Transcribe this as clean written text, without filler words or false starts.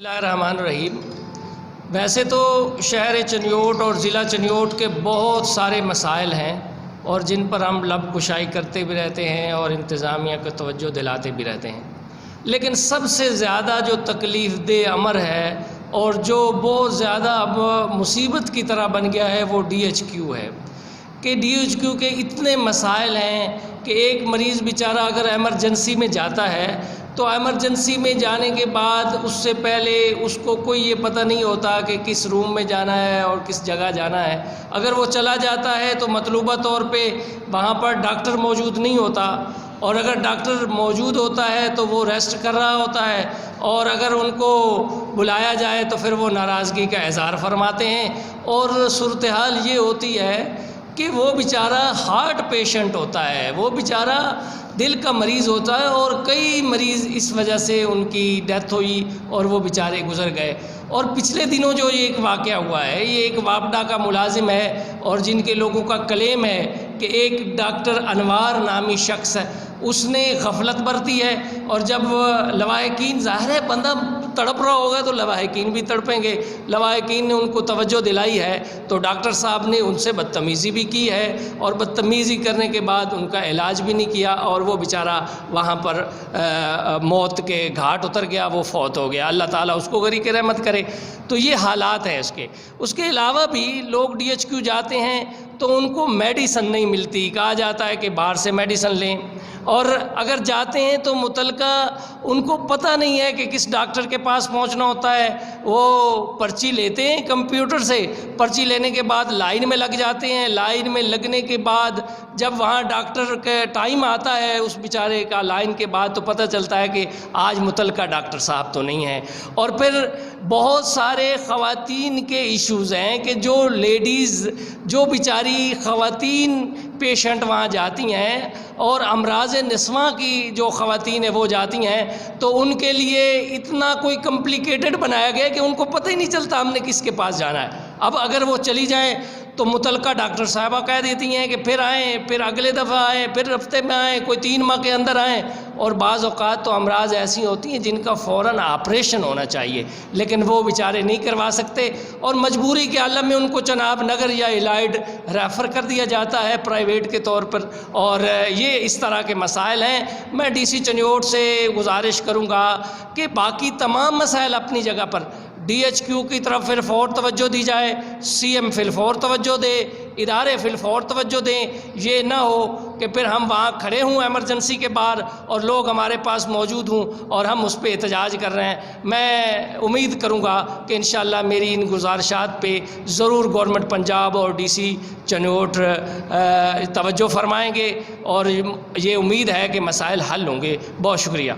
بسم اللہ الرحمن الرحیم۔ ویسے تو شہر چنیوٹ اور ضلع چنیوٹ کے بہت سارے مسائل ہیں اور جن پر ہم لب کشائی کرتے بھی رہتے ہیں اور انتظامیہ کو توجہ دلاتے بھی رہتے ہیں، لیکن سب سے زیادہ جو تکلیف دہ امر ہے اور جو بہت زیادہ اب مصیبت کی طرح بن گیا ہے وہ DHQ ہے کہ DHQ کے اتنے مسائل ہیں کہ ایک مریض بیچارہ اگر ایمرجنسی میں جاتا ہے تو ایمرجنسی میں جانے کے بعد اس سے پہلے اس کو کوئی یہ پتہ نہیں ہوتا کہ کس روم میں جانا ہے اور کس جگہ جانا ہے۔ اگر وہ چلا جاتا ہے تو مطلوبہ طور پہ وہاں پر ڈاکٹر موجود نہیں ہوتا، اور اگر ڈاکٹر موجود ہوتا ہے تو وہ ریسٹ کر رہا ہوتا ہے، اور اگر ان کو بلایا جائے تو پھر وہ ناراضگی کا اظہار فرماتے ہیں۔ اور صورتحال یہ ہوتی ہے کہ وہ بیچارہ ہارٹ پیشنٹ ہوتا ہے، وہ بیچارہ دل کا مریض ہوتا ہے، اور کئی مریض اس وجہ سے ان کی ڈیتھ ہوئی اور وہ بیچارے گزر گئے۔ اور پچھلے دنوں جو یہ ایک واقعہ ہوا ہے، یہ ایک وابڈا کا ملازم ہے اور جن کے لوگوں کا کلیم ہے کہ ایک ڈاکٹر انوار نامی شخص ہے، اس نے غفلت برتی ہے، اور جب لواحقین، ظاہر ہے بندہ تڑپ رہا ہوگا تو لواحقین بھی تڑپیں گے، لواحقین نے ان کو توجہ دلائی ہے تو ڈاکٹر صاحب نے ان سے بدتمیزی بھی کی ہے، اور بدتمیزی کرنے کے بعد ان کا علاج بھی نہیں کیا، اور وہ بیچارہ وہاں پر موت کے گھاٹ اتر گیا، وہ فوت ہو گیا۔ اللہ تعالیٰ اس کو غریق رحمت کرے۔ تو یہ حالات ہیں اس کے علاوہ بھی لوگ DHQ جاتے ہیں تو ان کو میڈیسن نہیں ملتی، کہا جاتا ہے کہ باہر سے میڈیسن لیں، اور اگر جاتے ہیں تو متعلقہ ان کو پتہ نہیں ہے کہ کس ڈاکٹر کے پاس پہنچنا ہوتا ہے۔ وہ پرچی لیتے ہیں کمپیوٹر سے، پرچی لینے کے بعد لائن میں لگ جاتے ہیں، لائن میں لگنے کے بعد جب وہاں ڈاکٹر کا ٹائم آتا ہے اس بیچارے کا لائن کے بعد، تو پتہ چلتا ہے کہ آج متعلقہ ڈاکٹر صاحب تو نہیں ہیں۔ اور پھر بہت سارے خواتین کے ایشوز ہیں کہ جو لیڈیز، جو بیچاری خواتین پیشنٹ وہاں جاتی ہیں، اور امراض نسواں کی جو خواتین ہیں وہ جاتی ہیں، تو ان کے لیے اتنا کوئی کمپلیکیٹڈ بنایا گیا کہ ان کو پتہ ہی نہیں چلتا ہم نے کس کے پاس جانا ہے۔ اب اگر وہ چلی جائیں تو متعلقہ ڈاکٹر صاحبہ کہہ دیتی ہیں کہ پھر آئیں، پھر اگلے دفعہ آئیں، پھر ہفتے میں آئیں، کوئی 3 ماہ کے اندر آئیں۔ اور بعض اوقات تو امراض ایسی ہوتی ہیں جن کا فوراً آپریشن ہونا چاہیے، لیکن وہ بیچارے نہیں کروا سکتے، اور مجبوری کے عالم میں ان کو چناب نگر یا الائڈ ریفر کر دیا جاتا ہے پرائیویٹ کے طور پر۔ اور یہ اس طرح کے مسائل ہیں۔ میں DC چنیوٹ سے گزارش کروں گا کہ باقی تمام مسائل اپنی جگہ پر، DHQ کی طرف پھر فور توجہ دی جائے، CM پھر فور توجہ دے، ادارے پھر فور توجہ دیں۔ یہ نہ ہو کہ پھر ہم وہاں کھڑے ہوں ایمرجنسی کے باہر اور لوگ ہمارے پاس موجود ہوں اور ہم اس پہ احتجاج کر رہے ہیں۔ میں امید کروں گا کہ انشاءاللہ میری ان گزارشات پہ ضرور گورنمنٹ پنجاب اور DC چنیوٹ توجہ فرمائیں گے، اور یہ امید ہے کہ مسائل حل ہوں گے۔ بہت شکریہ۔